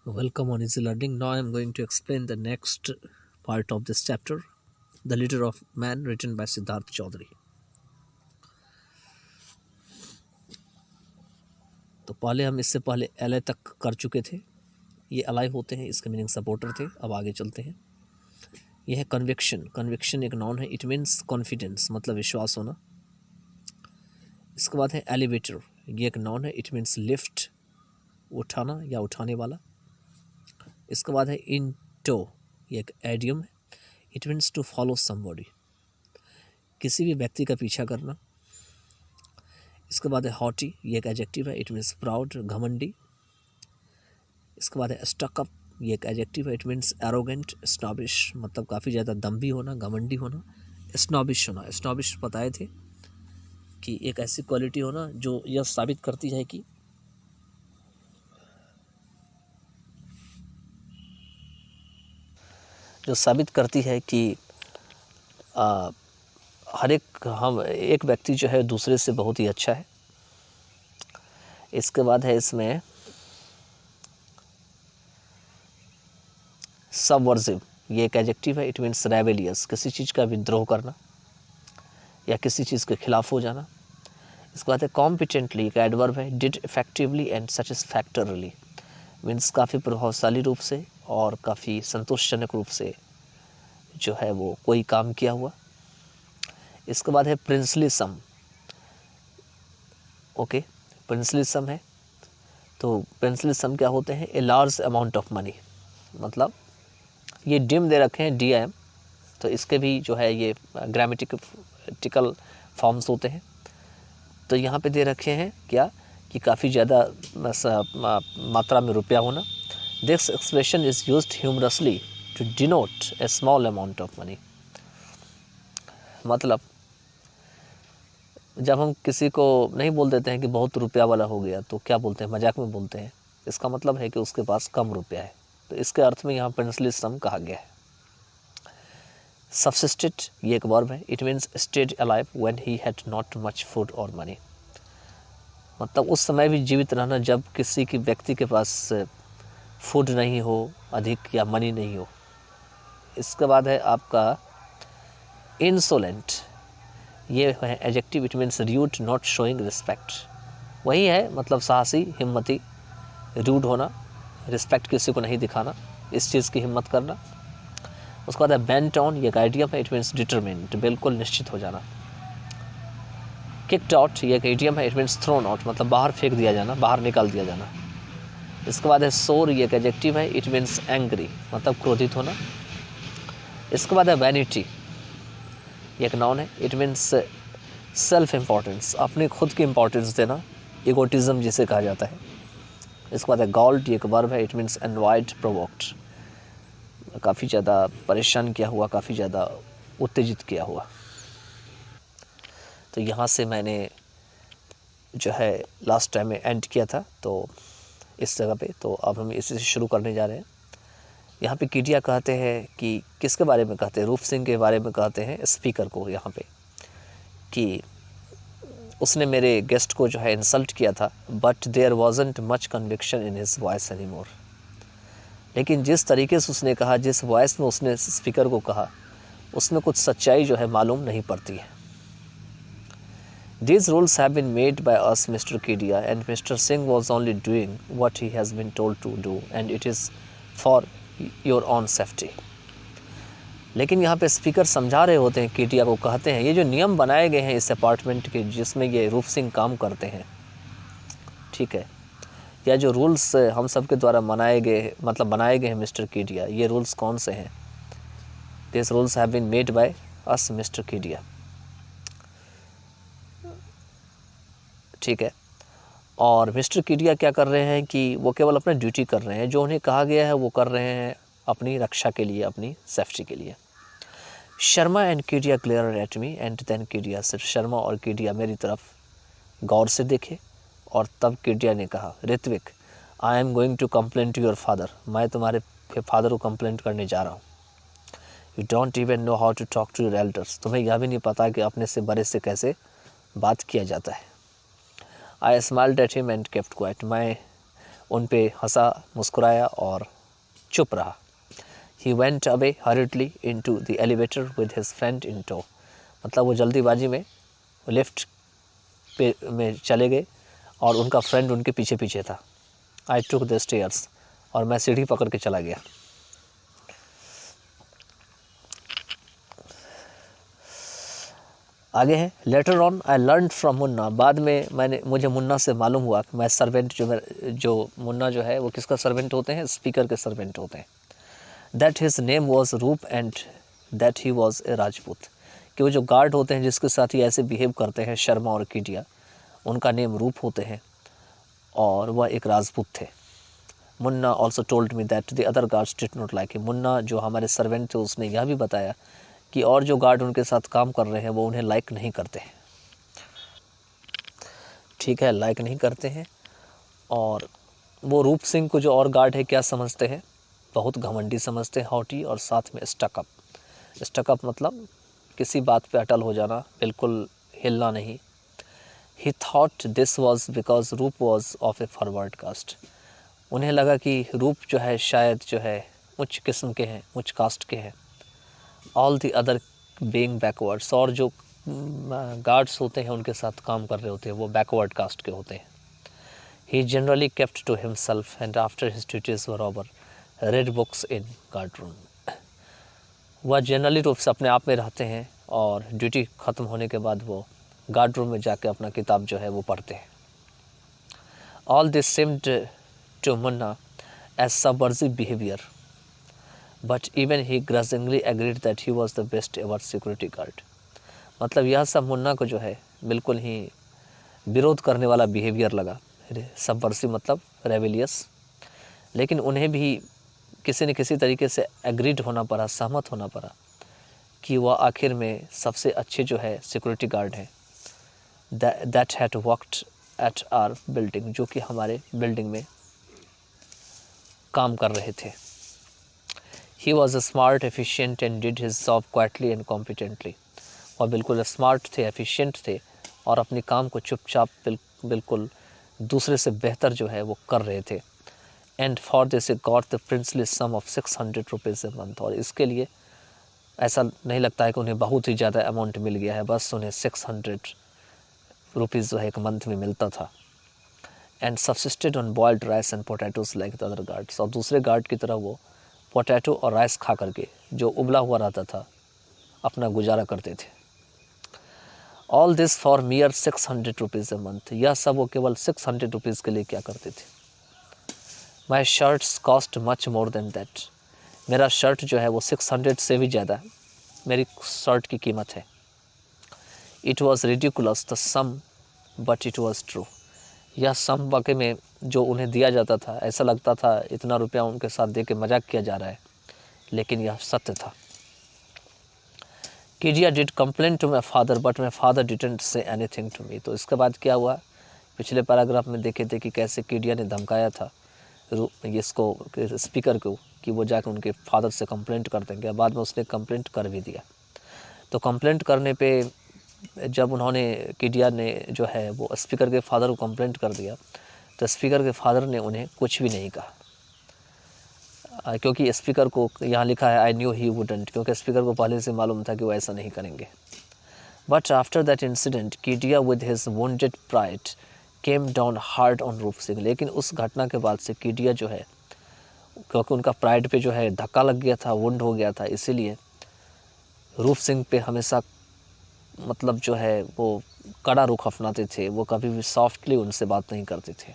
Welcome on Easy Learning. Now I am going to explain the next part of this chapter, The Leader of Man, written by Siddharth Chaudhary. तो पहले हम इससे पहले ally तक कर चुके थे। ये अलाई होते हैं, इसके मीनिंग सपोर्टर थे। अब आगे चलते हैं। यह है कन्विक्शन। कन्विक्शन एक नाउन है, इट मीन्स कॉन्फिडेंस, मतलब विश्वास होना। इसके बाद है एलिवेटर, ये एक नाउन है, इट मीन्स लिफ्ट, उठाना या उठाने वाला। इसके बाद है इनटो, ये एक एडियम है, it means to follow somebody, किसी भी व्यक्ति का पीछा करना। इसके बाद है हॉटी, ये एक एडजेक्टिव है, इट मीन्स प्राउड, घमंडी। इसके बाद है स्टक अप, ये एक एडजेक्टिव है, इट मीन्स एरोगेंट, स्नॉबिश, मतलब काफ़ी ज़्यादा दम्भी होना, घमंडी होना। स्नॉबिश होना, स्नॉबिश बताए थे कि एक ऐसी क्वालिटी होना जो यह साबित करती है कि हर एक व्यक्ति जो है दूसरे से बहुत ही अच्छा है। इसके बाद है इसमें सबवर्सिव, ये एक एडजेक्टिव है, इट मीन्स रेबेलियस, किसी चीज़ का विद्रोह करना या किसी चीज़ के खिलाफ हो जाना। इसके बाद है कॉम्पिटेंटली, एक एडवर्ब है, डिड इफेक्टिवली एंड सेटिस्फैक्टरली, मीन्स काफ़ी प्रभावशाली रूप से और काफ़ी संतोषजनक रूप से जो है वो कोई काम किया हुआ। इसके बाद है प्रिंसली सम, ओके, प्रिंसली सम है तो प्रिंसली सम क्या होते हैं, a large amount of money, मतलब ये डिम दे रखे हैं DIM, तो इसके भी जो है ये ग्रामेटिकल फॉर्म्स होते हैं। तो यहाँ पे दे रखे हैं क्या कि काफ़ी ज़्यादा मात्रा में रुपया होना। This expression is used humorously to denote a small amount of money, मतलब जब हम किसी को नहीं बोल देते हैं कि बहुत रुपया वाला हो गया तो क्या बोलते हैं, मजाक में बोलते हैं, इसका मतलब है कि उसके पास कम रुपया है। तो इसके अर्थ में यहाँ प्रिंसली सम कहा गया है। सब्सिस्टेड, ये एक वर्ब है, it means stayed alive when he had not much food और मनी, मतलब उस समय भी जीवित रहना जब किसी की व्यक्ति के पास फूड नहीं हो अधिक या मनी नहीं हो। इसके बाद है आपका इंसोलेंट, ये है adjective, it means rude, not showing respect, वही है, मतलब साहसी, हिम्मती, रूड होना, रिस्पेक्ट किसी को नहीं दिखाना, इस चीज़ की हिम्मत करना। उसके बाद है बेंट ऑन, ये एक आइडियम है, इट मीन्स डिटरमिन्ड, बिल्कुल निश्चित हो जाना। किक्ड आउट, ये एक आइडियम है, इट मीन्स थ्रोन आउट, मतलब बाहर फेंक दिया जाना, बाहर निकाल दिया जाना। इसके बाद है सोर, ये एक एडजेक्टिव है, इट मीन्स एंग्री, मतलब क्रोधित होना। इसके बाद है वैनिटी, ये एक नाउन है, इट मीन्स सेल्फ इम्पोर्टेंस, अपनी खुद की इम्पोर्टेंस देना, इगोटिज्म जिसे कहा जाता है। इसके बाद है गॉल्ड, ये एक वर्ब है, इट मीन्स एनवाइड, प्रोवोक्ड, काफ़ी ज़्यादा परेशान किया हुआ, काफ़ी ज़्यादा उत्तेजित किया हुआ। तो यहाँ से मैंने जो है लास्ट टाइम में एंड किया था, तो इस जगह पे, तो अब हम इसी से शुरू करने जा रहे हैं। यहाँ पे कीडिया कहते हैं कि किसके बारे में कहते हैं, रूप सिंह के बारे में कहते हैं स्पीकर को, यहाँ पे कि उसने मेरे गेस्ट को जो है इंसल्ट किया था, but there wasn't much conviction in his voice any more, लेकिन जिस तरीके से उसने कहा, जिस वॉइस में उसने स्पीकर को कहा, उसमें कुछ सच्चाई जो है मालूम नहीं पड़ती है। These rules have been made by us, Mr. Kedia, and Mr. Singh was only doing what he has been told to do, and it is for your own safety. लेकिन यहाँ पे स्पीकर समझा रहे होते हैं, केटिया को कहते हैं, ये जो नियम बनाए गए हैं इस अपार्टमेंट के जिसमें ये रूप सिंह काम करते हैं, ठीक है, या जो रूल्स हम सब के द्वारा बनाए गए हैं मिस्टर केटिया, ये रूल्स कौन से हैं? These rules have been made by us, Mr. Kedia, ठीक है। और मिस्टर कीडिया क्या कर रहे हैं कि वो केवल अपना ड्यूटी कर रहे हैं, जो उन्हें कहा गया है वो कर रहे हैं अपनी रक्षा के लिए, अपनी सेफ्टी के लिए। Sharma and Kidia glare at me and then Kidia, सिर्फ शर्मा और कीडिया मेरी तरफ गौर से देखे और तब कीडिया ने कहा, Ritwik, I am going to complain to your father, मैं तुम्हारे फादर को कंप्लेंट करने जा रहा हूँ। You don't even know how to talk to your elders, तुम्हें यह भी नहीं पता कि अपने से बड़े से कैसे बात किया जाता है। I smiled at him and kept quiet, मैं उन पे हंसा, मुस्कुराया और चुप रहा। He went away hurriedly into the elevator with his friend in tow. मतलब वो जल्दीबाजी में लिफ्ट पे में चले गए और उनका फ्रेंड उनके पीछे पीछे था। I took the stairs, और मैं सीढ़ी पकड़ के चला गया। आगे है, later on I learn from Munna, बाद में मुझे मुन्ना से मालूम हुआ कि मैं सर्वेंट जो मुन्ना जो है वो किसका सर्वेंट होते हैं, स्पीकर के सर्वेंट होते हैं। दैट हिज नेम वॉज रूप and that he was a Rajput, कि वो जो गार्ड होते हैं जिसके साथ ही ऐसे बिहेव करते हैं शर्मा और कीडिया, उनका नेम रूप होते हैं और वह एक राजपूत थे। Munna also told me that the other guards did not like him, Munna जो हमारे सर्वेंट थे उसने यह भी बताया कि और जो गार्ड उनके साथ काम कर रहे हैं वो उन्हें लाइक नहीं करते हैं। ठीक है, लाइक नहीं करते हैं। और वो रूप सिंह को जो और गार्ड है क्या समझते हैं, बहुत घमंडी समझते हैं, हॉटी, और साथ में स्टकअप। स्टकअप मतलब किसी बात पे अटल हो जाना, बिल्कुल हिलना नहीं। He thought this was because Roop was of a forward caste, उन्हें लगा कि रूप जो है शायद जो है उच्च किस्म के हैं, उच्च कास्ट के हैं। All the other being backwards, और जो गार्ड्स होते हैं उनके साथ काम कर रहे होते हैं वो बैकवर्ड कास्ट के होते हैं। He generally kept to himself and after his duties were over read books in guard room, वह जनरली रूप से अपने आप में रहते हैं और ड्यूटी ख़त्म होने के बाद वो गार्ड रूम में जाके अपना किताब जो है वो पढ़ते हैं। All this seemed to Munna as subversive behaviour, but even he grudgingly agreed that he was the best ever security guard, मतलब यह सब मुन्ना को जो है बिल्कुल ही विरोध करने वाला बिहेवियर लगा। सबवर्सिव मतलब रेबेलियस, लेकिन उन्हें भी किसी न किसी तरीके से एग्रीड होना पड़ा, सहमत होना पड़ा कि वह आखिर में सबसे अच्छे जो है सिक्योरिटी गार्ड हैं। That had worked at our building, जो कि हमारे बिल्डिंग में काम कर रहे थे। He was smart, efficient and did his job quietly and competently, वह बिल्कुल स्मार्ट थे, एफिशिएंट थे और अपने काम को चुपचाप बिल्कुल दूसरे से बेहतर जो है वो कर रहे थे। And for this got the princely sum of 600 rupees a month, और इसके लिए ऐसा नहीं लगता है कि उन्हें बहुत ही ज़्यादा अमाउंट मिल गया है, बस उन्हें 600 रुपीज़ जो है एक मंथ में मिलता था। And subsisted on boiled rice and potatoes like the other guards, और दूसरे गार्ड की तरह वो पोटैटो और राइस खा करके जो उबला हुआ रहता था अपना गुजारा करते थे। All this for मियर 600 rupees a month, यह सब वो केवल 600 रुपीज़ के लिए क्या करते थे। My shirts cost much more than that, मेरा शर्ट जो है वो 600 से भी ज़्यादा मेरी शर्ट की कीमत है। It was ridiculous the sum but it was true, यह सम वाकई में जो उन्हें दिया जाता था ऐसा लगता था इतना रुपया उनके साथ दे के मजाक किया जा रहा है, लेकिन यह सत्य था। Kidia did complain to my father but my father didn't say anything to me, तो इसके बाद क्या हुआ, पिछले पैराग्राफ में देखे थे कि कैसे कीडिया ने धमकाया था इसको स्पीकर को कि वो जाकर उनके फादर से कंप्लेंट कर देंगे, बाद में उसने कंप्लेंट कर भी दिया। तो कंप्लेंट करने पे जब उन्होंने कीडिया ने जो है वो स्पीकर के फादर को कंप्लेंट कर दिया, तो स्पीकर के फादर ने उन्हें कुछ भी नहीं कहा, क्योंकि स्पीकर को यहाँ लिखा है आई न्यू ही वुडंट, क्योंकि स्पीकर को पहले से मालूम था कि वो ऐसा नहीं करेंगे। But after that incident Kidiya with his wounded pride came down hard on रूप सिंह, लेकिन उस घटना के बाद से कीडिया जो है, क्योंकि उनका प्राइड पे जो है धक्का लग गया था, वुंड हो गया था, इसीलिए रूप सिंह पे हमेशा मतलब जो है वो कड़ा रुख अपनाते थे, वो कभी भी सॉफ्टली उनसे बात नहीं करते थे।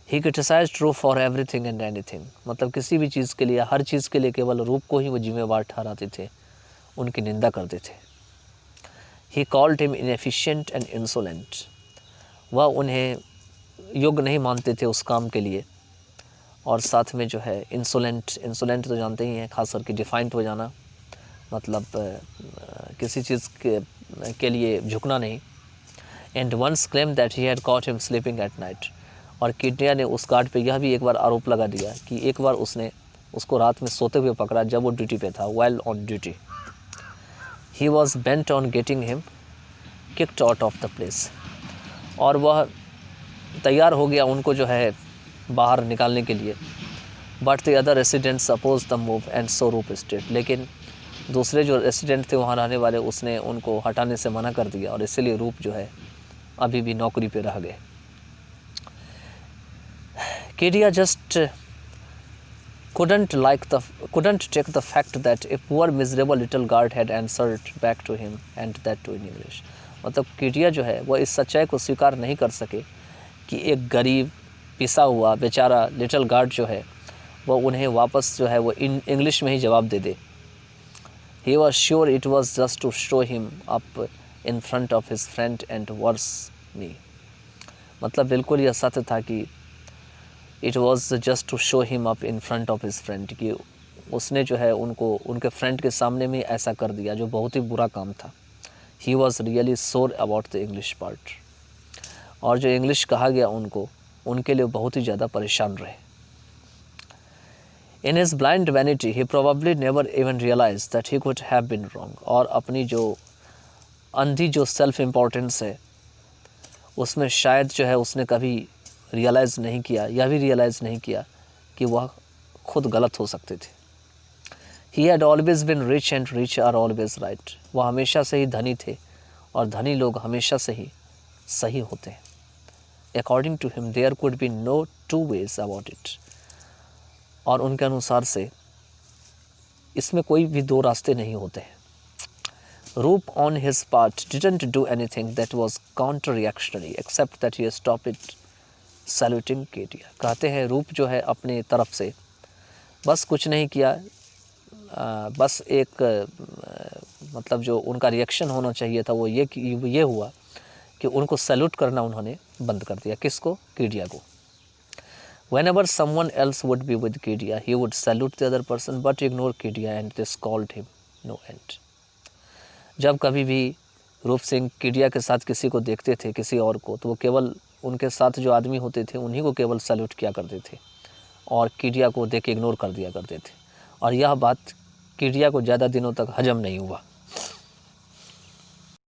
ही क्रिटिसाइज्ड रूप फॉर एवरीथिंग एंड एनीथिंग, मतलब किसी भी चीज़ के लिए, हर चीज़ के लिए केवल रूप को ही वो जिम्मेवार ठहराते थे, उनकी निंदा करते थे। He called him inefficient and insolent, वह उन्हें योग्य नहीं मानते थे उस काम के लिए, और साथ में जो है इंसोलेंट तो जानते ही हैं, खास करके डिफाइंड हो जाना, मतलब किसी चीज़ के लिए झुकना नहीं। And once claim that he had caught him sleeping at night, और कीडिया ने उस गार्ड पे यह भी एक बार आरोप लगा दिया कि एक बार उसने उसको रात में सोते हुए पकड़ा जब वो ड्यूटी पे था, while on duty. He was bent on getting him kicked out of the place, और वह तैयार हो गया उनको जो है बाहर निकालने के लिए। But the other residents oppose the move and so Roop stayed, लेकिन दूसरे जो रेसिडेंट थे वहाँ रहने वाले, उसने उनको हटाने से मना कर दिया और इसीलिए रूप जो है अभी भी नौकरी पे रह गए। Kedia just couldn't take the fact that a poor miserable little guard had answered back to him and that too in English। मतलब केडिया जो है वह इस सच्चाई को स्वीकार नहीं कर सके कि एक गरीब पिसा हुआ बेचारा लिटिल गार्ड जो है वह उन्हें वापस जो है वो इंग्लिश में ही जवाब दे दे। He was sure it was just to show him up in front of his friend and worse me। मतलब बिल्कुल यह सत्य था कि it was just to show him up in front of his friend, कि उसने जो है उनको उनके फ्रेंड के सामने में ऐसा कर दिया जो बहुत ही बुरा काम था। ही वॉज रियली सोर अबाउट द इंग्लिश पार्ट, और जो इंग्लिश कहा गया उनको, उनके लिए बहुत ही ज़्यादा परेशान रहे। In his blind vanity he probably never even realise that he could have been wrong, और अपनी जो अंधी जो सेल्फ इम्पोर्टेंस है उसमें शायद जो है उसने कभी रियलाइज़ नहीं किया, या भी रियलाइज़ नहीं किया कि वह खुद गलत हो सकते थे। He had always been rich and rich are always right, वह हमेशा से ही धनी थे और धनी लोग हमेशा से ही सही होते हैं। According to him there could be no two ways about it, और उनके अनुसार से इसमें कोई भी दो रास्ते नहीं होते हैं। Roop on his part didn't do anything that was counter reactionary except that he stopped saluting Kedia. कहते हैं रूप जो है अपने तरफ से बस कुछ नहीं किया, बस एक मतलब जो उनका रिएक्शन होना चाहिए था वो ये हुआ कि उनको सैल्यूट करना उन्होंने बंद कर दिया। किसको? केडिया को। Whenever someone else would be with Kedia, he would salute the other person but ignore Kedia and this called him no end। जब कभी भी रूप सिंह केडिया के साथ किसी को देखते थे, किसी और को, तो वो केवल उनके साथ जो आदमी होते थे उन्हीं को केवल सैल्यूट किया करते थे और केडिया को देख के इग्नोर कर दिया करते थे, और यह बात केडिया को ज़्यादा दिनों तक हजम नहीं हुआ।